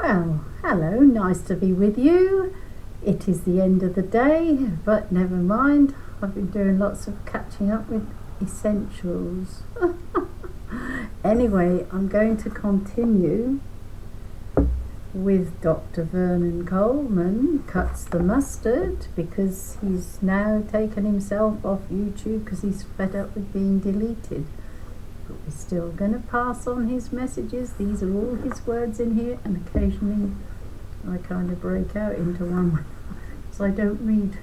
Well, hello, nice to be with you. It is the end of the day, but never mind. I've been doing lots of catching up with essentials. Anyway, I'm going to continue with Dr. Vernon Coleman Cuts the Mustard, because he's now taken himself off YouTube because he's fed up with being deleted. But we're still going to pass on his messages. These are all his words in here, and occasionally I kind of break out into one because I don't read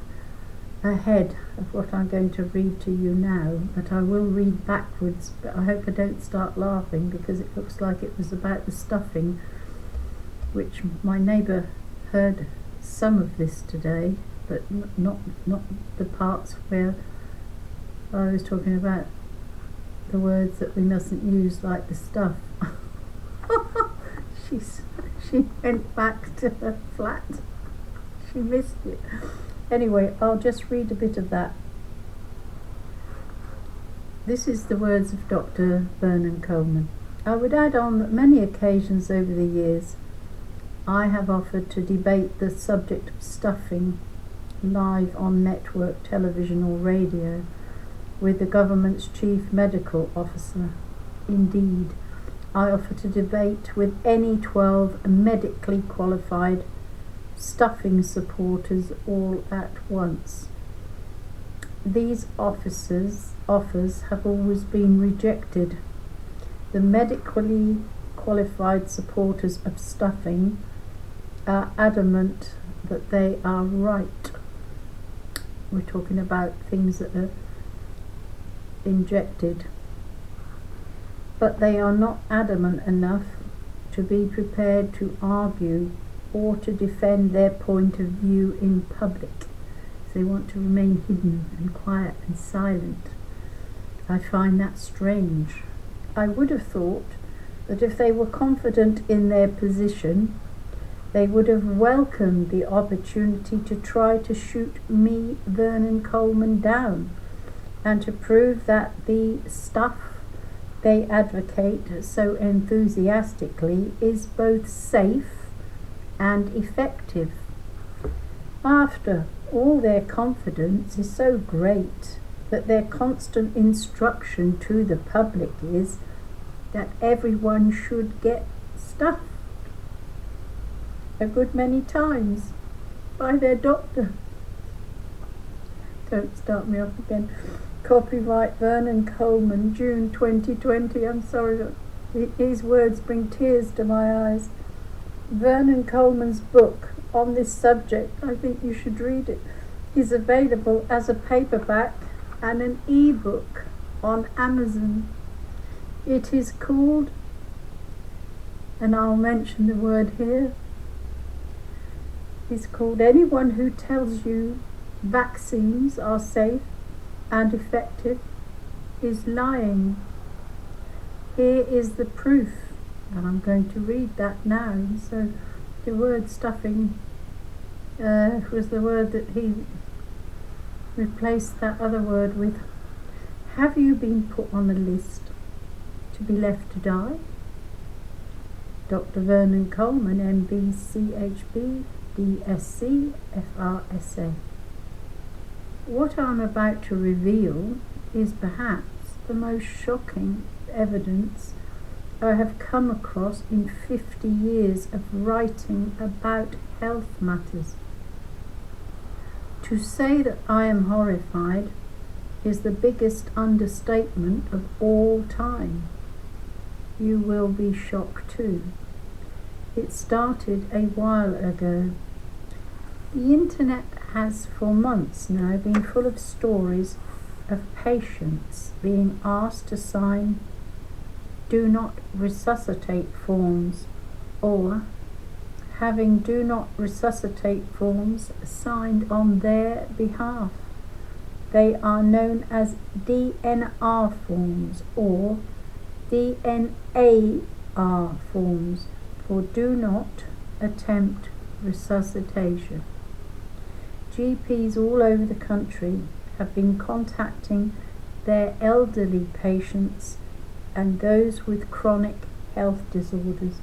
ahead of what I'm going to read to you now, but I will read backwards. But I hope I don't start laughing, because it looks like it was about the stuffing, which my neighbour heard some of this today, but not the parts where I was talking about the words that we mustn't use, like the stuff. She went back to her flat. She missed it. Anyway, I'll just read a bit of that. This is the words of Dr. Vernon Coleman. I would add on that many occasions over the years I have offered to debate the subject of stuffing live on network television or radio with the government's chief medical officer. Indeed, I offer to debate with any 12 medically qualified stuffing supporters all at once. These offers have always been rejected. The medically qualified supporters of stuffing are adamant that they are right. We're talking about things that are injected, but they are not adamant enough to be prepared to argue or to defend their point of view in public. They want to remain hidden and quiet and silent. I find that strange. I would have thought that if they were confident in their position, they would have welcomed the opportunity to try to shoot me, Vernon Coleman, down, and to prove that the stuff they advocate so enthusiastically is both safe and effective. After all, their confidence is so great that their constant instruction to the public is that everyone should get stuffed a good many times by their doctor. Don't start me off again. Copyright Vernon Coleman, June 2020. I'm sorry, these words bring tears to my eyes. Vernon Coleman's book on this subject, I think you should read it, is available as a paperback and an e-book on Amazon. It is called, and I'll mention the word here, it's called Anyone Who Tells You Vaccines Are Safe and Effective is Lying. Here is the proof, and I'm going to read that now. So the word stuffing was the word that he replaced that other word with. Have you been put on a list to be left to die? Dr. Vernon Coleman, MB, CHB, DSc, FRSA. What I'm about to reveal is perhaps the most shocking evidence I have come across in 50 years of writing about health matters. To say that I am horrified is the biggest understatement of all time. You will be shocked too. It started a while ago. The internet has for months now been full of stories of patients being asked to sign do not resuscitate forms, or having do not resuscitate forms signed on their behalf. They are known as DNR forms or DNAR forms, for do not attempt resuscitation. GPs all over the country have been contacting their elderly patients and those with chronic health disorders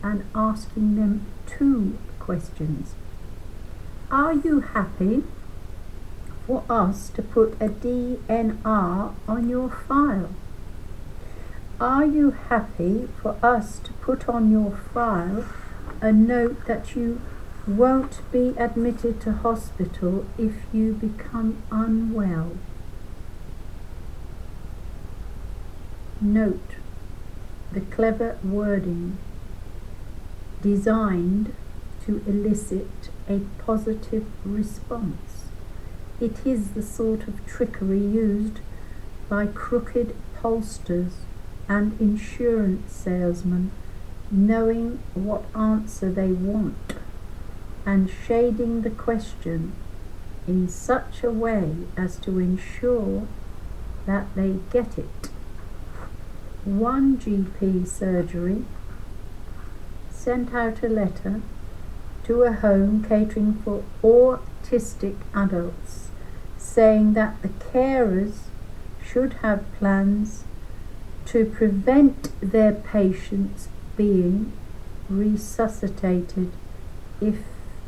and asking them two questions. Are you happy for us to put a DNR on your file? Are you happy for us to put on your file a note that you won't be admitted to hospital if you become unwell? Note the clever wording designed to elicit a positive response. It is the sort of trickery used by crooked pollsters and insurance salesmen, knowing what answer they want and shading the question in such a way as to ensure that they get it. One GP surgery sent out a letter to a home catering for autistic adults, saying that the carers should have plans to prevent their patients being resuscitated if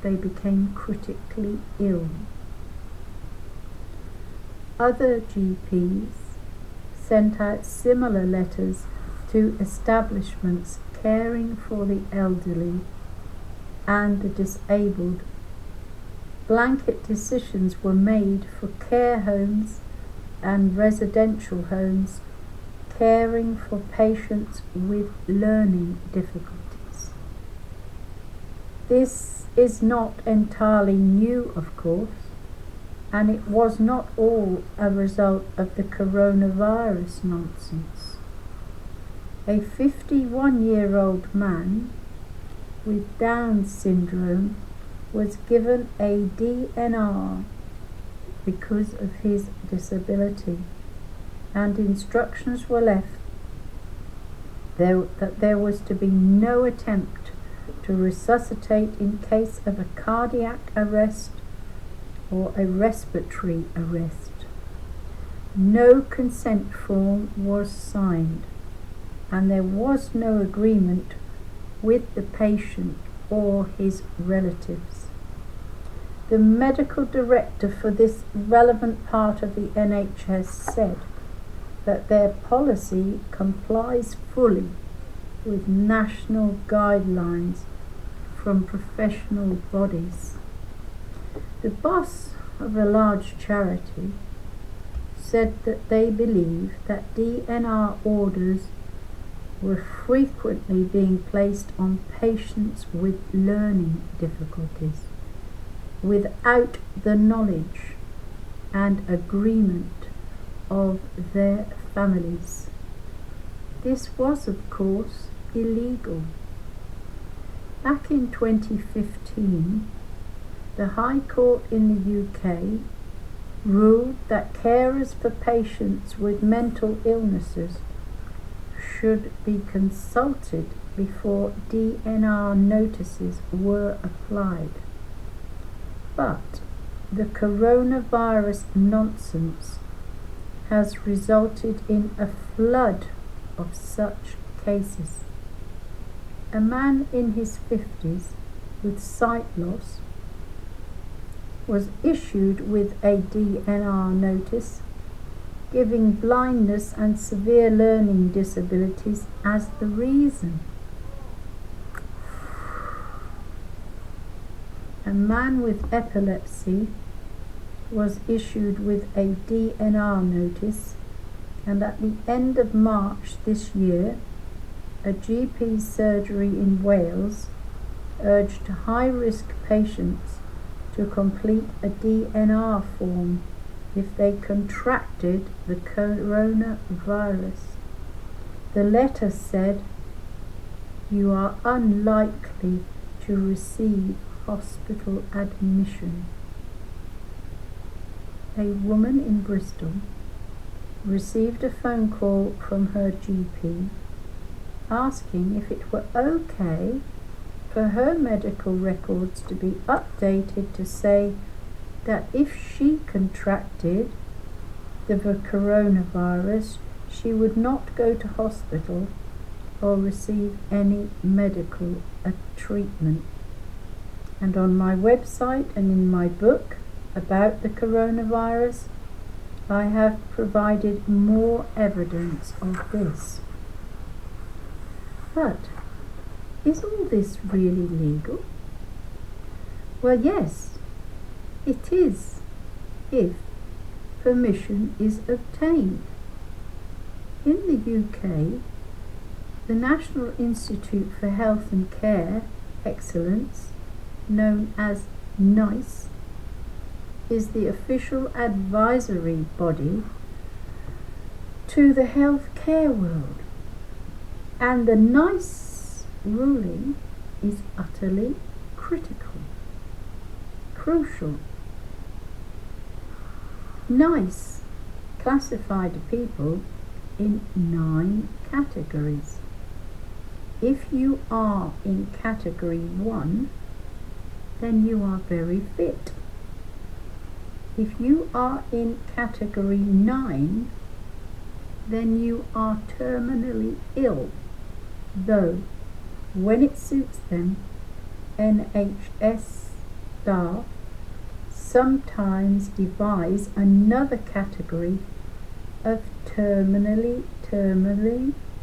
they became critically ill. Other GPs sent out similar letters to establishments caring for the elderly and the disabled. Blanket decisions were made for care homes and residential homes caring for patients with learning difficulties. This is not entirely new, of course, and it was not all a result of the coronavirus nonsense. A 51-year-old man with Down syndrome was given a DNR because of his disability, and instructions were left that there was to be no attempt to resuscitate in case of a cardiac arrest or a respiratory arrest. No consent form was signed, and there was no agreement with the patient or his relatives. The medical director for this relevant part of the NHS said that their policy complies fully with national guidelines from professional bodies. The boss of a large charity said that they believe that DNR orders were frequently being placed on patients with learning difficulties without the knowledge and agreement of their families. This was, of course, illegal. Back in 2015, the High Court in the UK ruled that carers for patients with mental illnesses should be consulted before DNR notices were applied. But the coronavirus nonsense has resulted in a flood of such cases. A man in his 50s with sight loss was issued with a DNR notice giving blindness and severe learning disabilities as the reason. A man with epilepsy was issued with a DNR notice, and at the end of March this year, a GP surgery in Wales urged high-risk patients to complete a DNR form if they contracted the coronavirus. The letter said, "You are unlikely to receive hospital admission." A woman in Bristol received a phone call from her GP asking if it were okay for her medical records to be updated to say that if she contracted the coronavirus, she would not go to hospital or receive any medical treatment. And on my website and in my book about the coronavirus, I have provided more evidence of this. But is all this really legal? Well, yes, it is, if permission is obtained. In the UK, the National Institute for Health and Care Excellence, known as NICE, is the official advisory body to the healthcare world, and the NICE ruling is utterly critical, crucial. NICE classified people in 9 categories. If you are in category 1, then you are very fit. If you are in category 9, then you are terminally ill, though when it suits them, NHS staff sometimes devise another category of terminally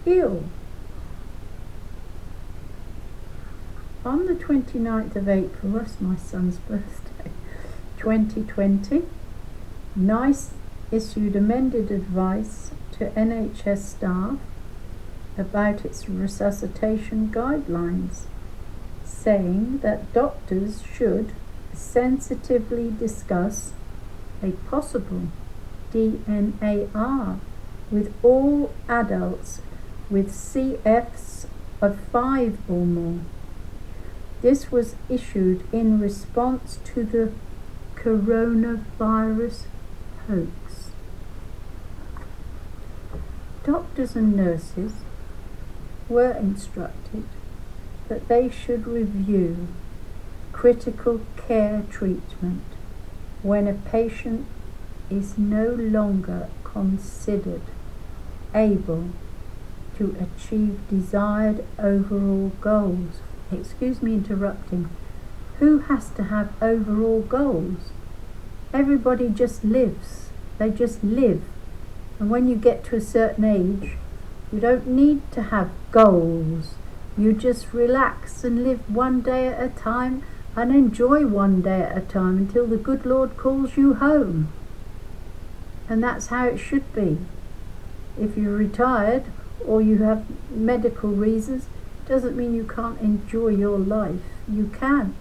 ill. On the 29th of April, that's my son's birthday, 2020, NICE issued amended advice to NHS staff about its resuscitation guidelines, saying that doctors should sensitively discuss a possible DNAR with all adults with CFs of 5 or more. This was issued in response to the coronavirus hoax. Doctors and nurses were instructed that they should review critical care treatment when a patient is no longer considered able to achieve desired overall goals. Excuse me interrupting. Who has to have overall goals? Everybody just lives. They just live. And when you get to a certain age, you don't need to have goals. You just relax and live one day at a time and enjoy one day at a time until the good Lord calls you home. And that's how it should be. If you're retired or you have medical reasons, doesn't mean you can't enjoy your life. You can.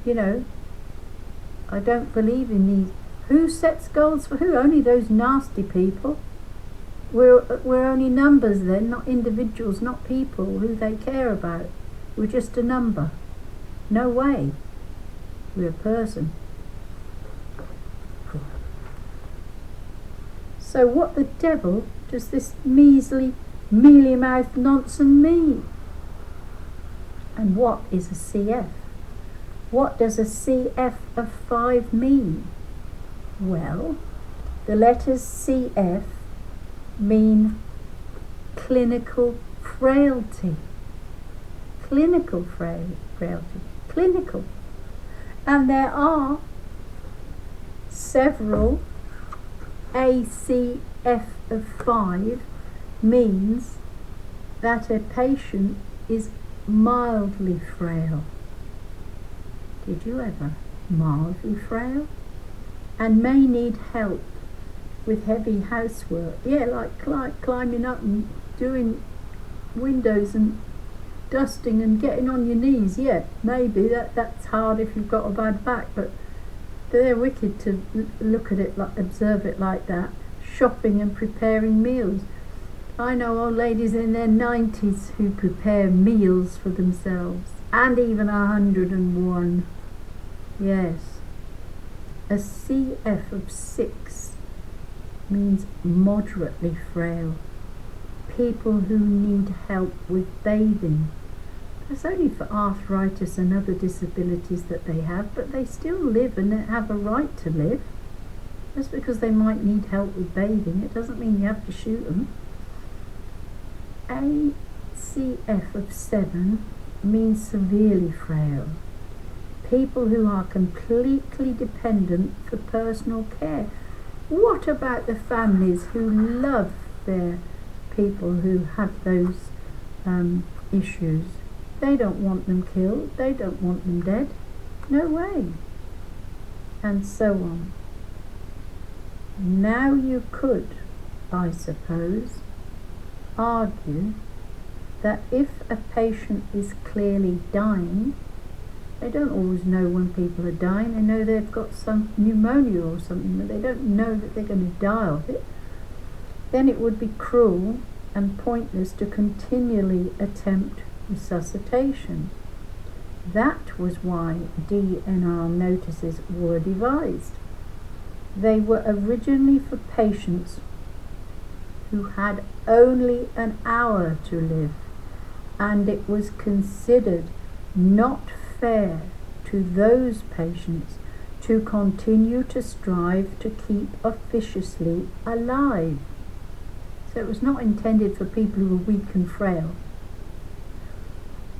You know, I don't believe in these. Who sets goals for who? Only those nasty people. We're only numbers then, not individuals, not people who they care about. We're just a number. No way. We're a person. So what the devil does this measly, mealy-mouthed nonsense mean? And what is a CF? What does a CF of 5 mean? Well, the letters CF mean clinical frailty. Clinical frailty. Clinical. And there are several. ACF of 5 means that a patient is mildly frail. Did you ever? Mildly frail? And may need help with heavy housework. Yeah, like climbing up and doing windows and dusting and getting on your knees. Yeah, maybe that's hard if you've got a bad back, but they're wicked to look at it, like observe it like that. Shopping and preparing meals. I know old ladies in their 90s who prepare meals for themselves, and even 101. Yes. A CF of 6 means moderately frail. People who need help with bathing. That's only for arthritis and other disabilities that they have, but they still live and have a right to live. Just because they might need help with bathing, it doesn't mean you have to shoot them. ACF of 7 means severely frail. People who are completely dependent for personal care. What about the families who love their people who have those issues? They don't want them killed, they don't want them dead. No way. And so on. Now you could, I suppose, argue that if a patient is clearly dying, they don't always know when people are dying. They know they've got some pneumonia or something, but they don't know that they're going to die of it. Then it would be cruel and pointless to continually attempt resuscitation. That was why DNR notices were devised. They were originally for patients who had only an hour to live, and it was considered not fair to those patients to continue to strive to keep officiously alive. So it was not intended for people who were weak and frail.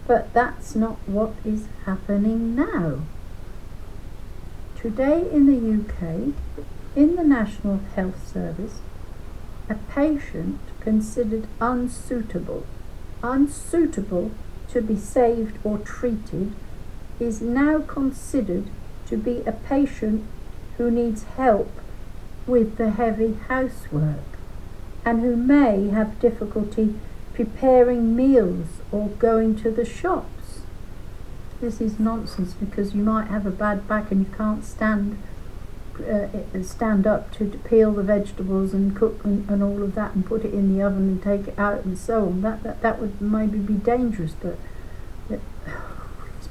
But that's not what is happening now. Today in the UK, in the National Health Service, a patient considered unsuitable to be saved or treated is now considered to be a patient who needs help with the heavy housework and who may have difficulty preparing meals or going to the shops. This is nonsense, because you might have a bad back and you can't stand up to peel the vegetables and cook and all of that and put it in the oven and take it out and so on. That would maybe be dangerous, but these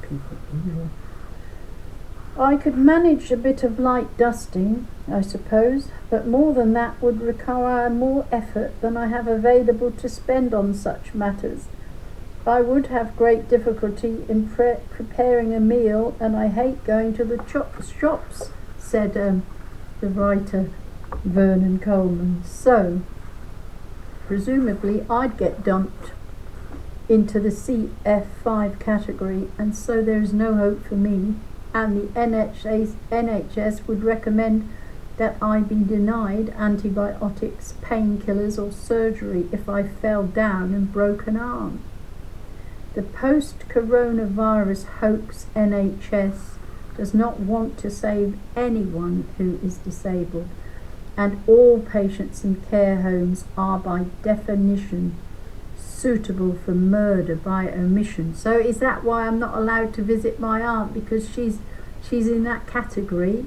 people are evil. I could manage a bit of light dusting, I suppose, but more than that would require more effort than I have available to spend on such matters. I would have great difficulty in preparing a meal, and I hate going to the shops, said the writer Vernon Coleman. So, presumably I'd get dumped into the CF5 category, and so there is no hope for me, and the NHS would recommend that I be denied antibiotics, painkillers or surgery if I fell down and broke an arm. The post-coronavirus hoax NHS does not want to save anyone who is disabled, and all patients in care homes are by definition suitable for murder by omission. So is that why I'm not allowed to visit my aunt, because she's in that category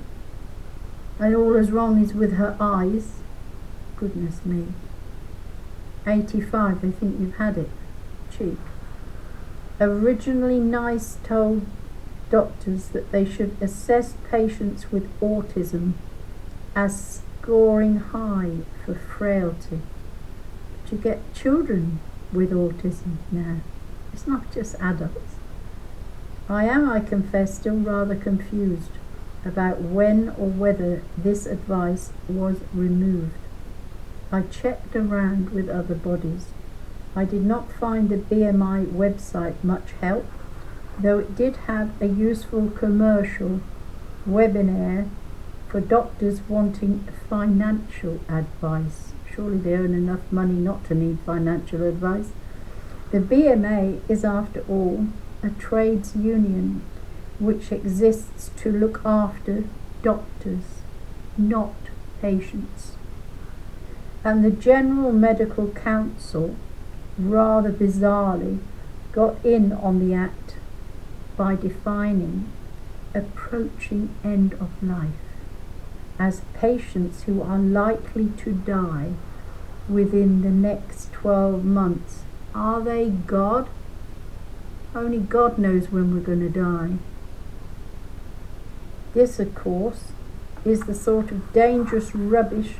and all is wrong is with her eyes? Goodness me. 85, they think you've had it. Cheap. Originally NICE told doctors that they should assess patients with autism as scoring high for frailty. But you get children with autism now. It's not just adults. I am, I confess, still rather confused about when or whether this advice was removed. I checked around with other bodies. I did not find the BMI website much help, though it did have a useful commercial webinar for doctors wanting financial advice. Surely they earn enough money not to need financial advice. The BMA is, after all, a trades union which exists to look after doctors, not patients. And the General Medical Council, rather bizarrely, got in on the act by defining approaching end of life as patients who are likely to die within the next 12 months. Are they God? Only God knows when we're going to die. This, of course, is the sort of dangerous rubbish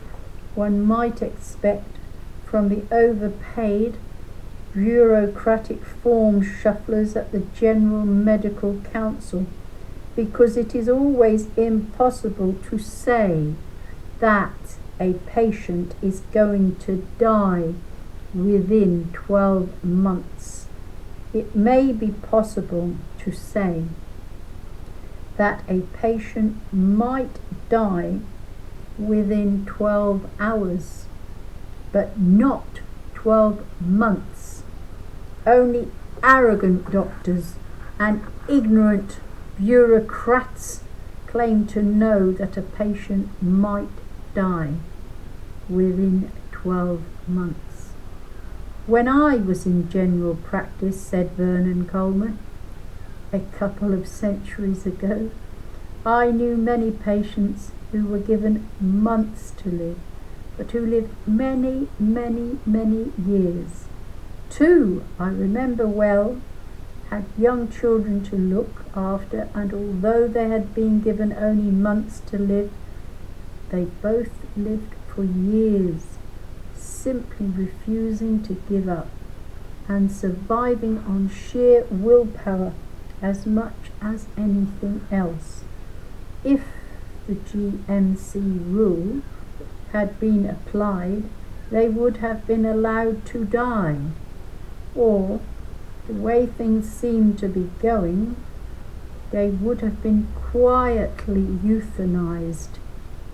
one might expect from the overpaid, bureaucratic form shufflers at the General Medical Council, because it is always impossible to say that a patient is going to die within 12 months. It may be possible to say that a patient might die within 12 hours, but not 12 months. Only arrogant doctors and ignorant bureaucrats claim to know that a patient might die within 12 months. When I was in general practice, said Vernon Coleman, a couple of centuries ago, I knew many patients who were given months to live, but who lived many, many, many years. Two, I remember well, had young children to look after, and although they had been given only months to live, they both lived for years, simply refusing to give up and surviving on sheer willpower as much as anything else. If the GMC rule had been applied, they would have been allowed to die, or, the way things seemed to be going, they would have been quietly euthanized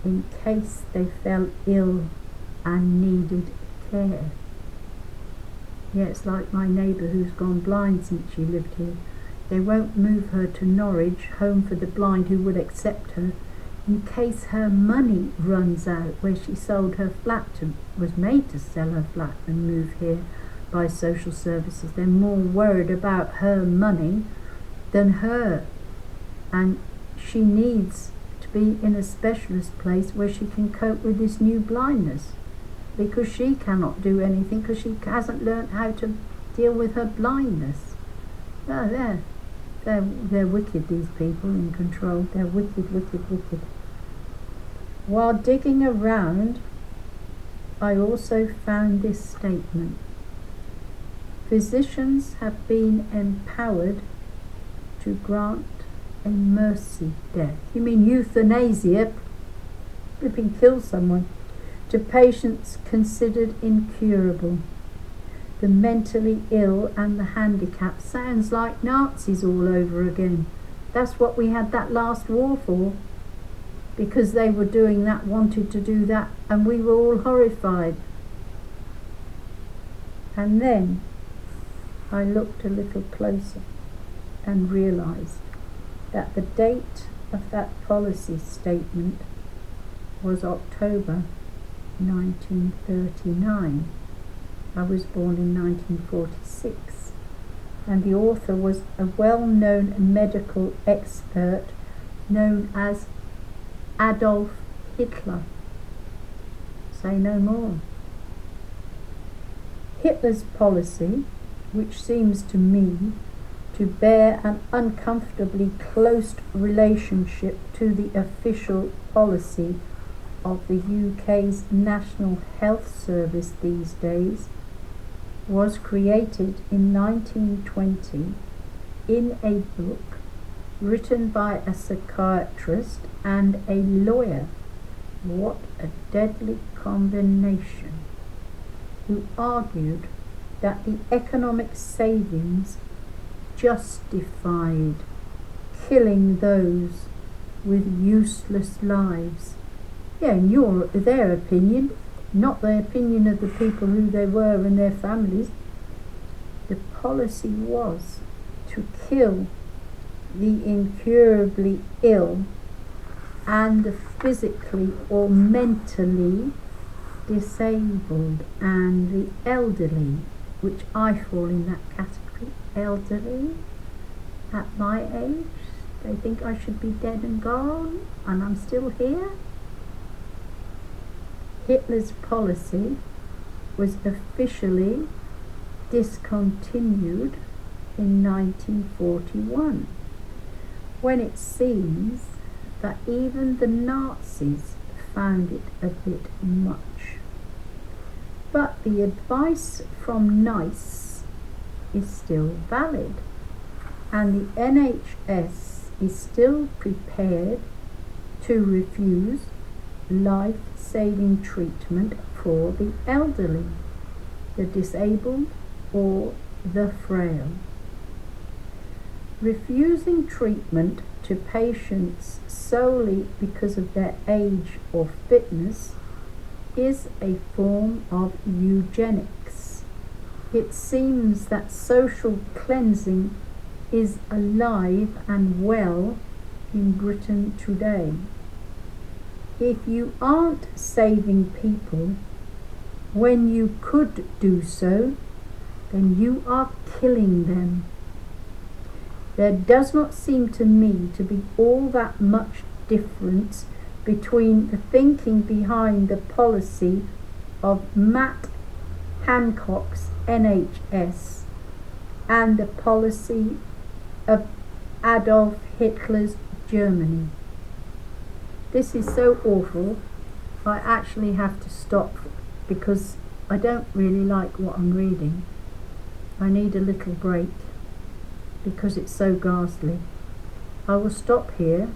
in case they fell ill and needed care. Yeah, it's like my neighbour who's gone blind since she lived here. They won't move her to Norwich, home for the blind who would accept her, in case her money runs out, where she sold her flat was made to sell her flat and move here by social services. They're more worried about her money than her, and she needs to be in a specialist place where she can cope with this new blindness, because she cannot do anything because she hasn't learned how to deal with her blindness. Oh, they're wicked, these people in control. They're wicked, wicked, wicked. While digging around, I also found this statement. Physicians have been empowered to grant a mercy death. You mean euthanasia? Flipping kill someone. To patients considered incurable. The mentally ill and the handicapped. Sounds like Nazis all over again. That's what we had that last war for, because they were doing that, wanted to do that, and we were all horrified. And then I looked a little closer and realized that the date of that policy statement was October 1939. I was born in 1946, and the author was a well-known medical expert known as Adolf Hitler. Say no more. Hitler's policy, which seems to me to bear an uncomfortably close relationship to the official policy of the UK's National Health Service these days, was created in 1920 in a book written by a psychiatrist and a lawyer. What a deadly combination. Who argued that the economic savings justified killing those with useless lives. Yeah, in their opinion, not the opinion of the people who they were and their families. The policy was to kill the incurably ill and the physically or mentally disabled and the elderly, which I fall in that category. Elderly at my age, they think I should be dead and gone, and I'm still here. Hitler's policy was officially discontinued in 1941, when it seems that even the Nazis found it a bit much. But the advice from NICE is still valid, and the NHS is still prepared to refuse life-saving treatment for the elderly. the disabled, or the frail. Refusing treatment to patients solely because of their age or fitness is a form of eugenics. It seems that social cleansing is alive and well in Britain today. If you aren't saving people when you could do so, then you are killing them. There does not seem to me to be all that much difference between the thinking behind the policy of Matt Hancock's NHS and the policy of Adolf Hitler's Germany. This is so awful, I actually have to stop because I don't really like what I'm reading. I need a little break because it's so ghastly. I will stop here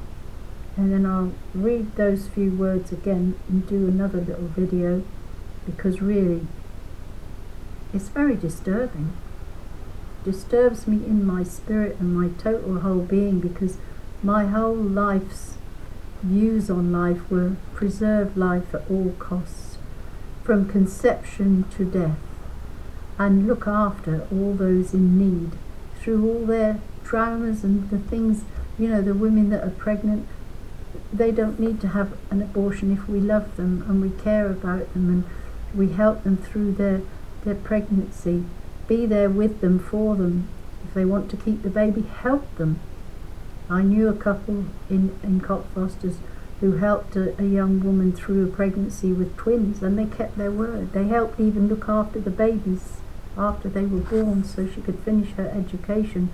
and then I'll read those few words again and do another little video, because really it's very disturbing. Disturbs me in my spirit and my total whole being, because my whole life's views on life were preserve life at all costs, from conception to death, and look after all those in need through all their traumas and the things, the women that are pregnant, they don't need to have an abortion if we love them and we care about them and we help them through their pregnancy, be there with them, for them. If they want to keep the baby, help them. I knew a couple in Cockfosters who helped a young woman through a pregnancy with twins, and they kept their word. They helped even look after the babies after they were born so she could finish her education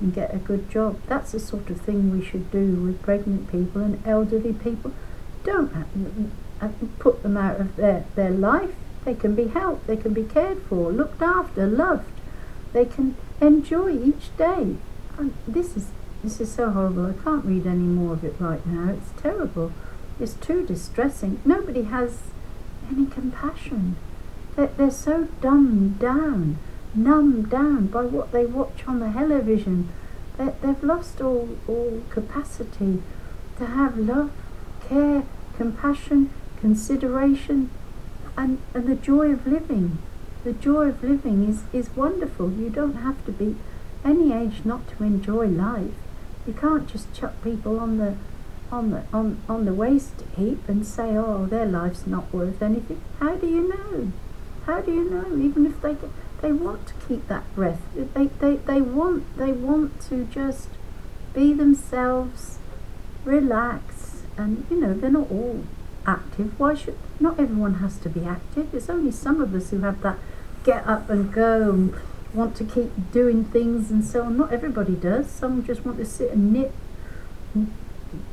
and get a good job. That's the sort of thing we should do with pregnant people and elderly people. Don't put them out of their life. They can be helped, they can be cared for, looked after, loved. They can enjoy each day. And this is so horrible. I can't read any more of it right now. It's terrible. It's too distressing. Nobody has any compassion. They're so numbed down by what they watch on the television. They've lost all capacity to have love, care, compassion, consideration, and the joy of living. The joy of living is wonderful. You don't have to be any age not to enjoy life. You can't just chuck people on the waste heap and say, oh, their life's not worth anything. How do you know? How do you know? Even if they want to keep that breath, they want to just be themselves, relax, and they're not all active. Not everyone has to be active. It's only some of us who have that get up and go and want to keep doing things and so on. Not everybody does. Some just want to sit and knit and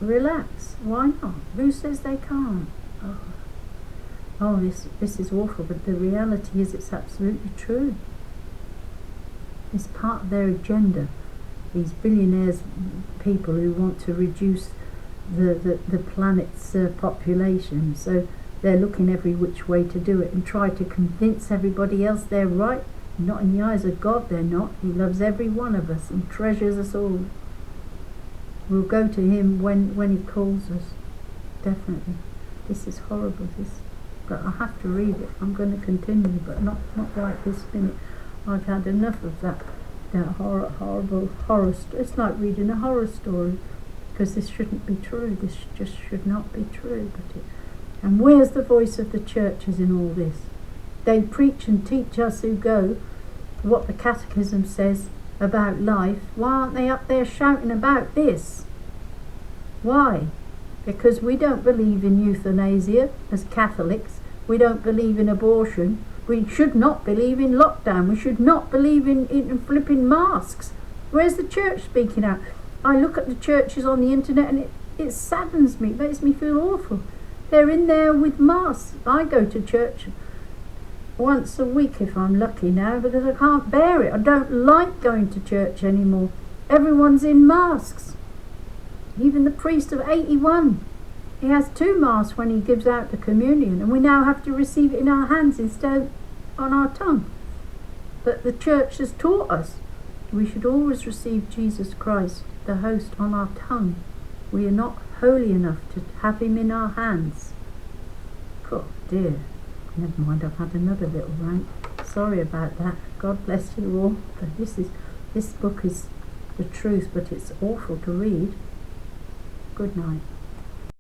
relax. Why not? Who says they can't? This is awful, but the reality is it's absolutely true. It's part of their agenda. These billionaires, people who want to reduce the planet's population, so they're looking every which way to do it and try to convince everybody else they're right. Not in the eyes of God, they're not. He loves every one of us and treasures us all. We'll go to him when he calls us. Definitely. This is horrible, but I have to read it. I'm going to continue, but not right this minute. I've had enough of that horrible horror story. It's like reading a horror story, because this shouldn't be true. This just should not be true. And where's the voice of the churches in all this? They preach and teach us who go what the catechism says about life. Why aren't they up there shouting about this? Why? Because we don't believe in euthanasia as Catholics. We don't believe in abortion. We should not believe in lockdown. We should not believe in flipping masks. Where's the church speaking out? I look at the churches on the internet and it saddens me. It makes me feel awful. They're in there with masks. I go to church once a week if I'm lucky now, because I can't bear it. I don't like going to church anymore. Everyone's in masks. Even the priest of 81, he has 2 masks when he gives out the communion, and we now have to receive it in our hands instead of on our tongue. But the church has taught us we should always receive Jesus Christ, the host, on our tongue. We are not holy enough to have him in our hands. Oh dear. Never mind, I've had another little rant. Sorry about that. God bless you all. But this book is the truth, but it's awful to read. Good night.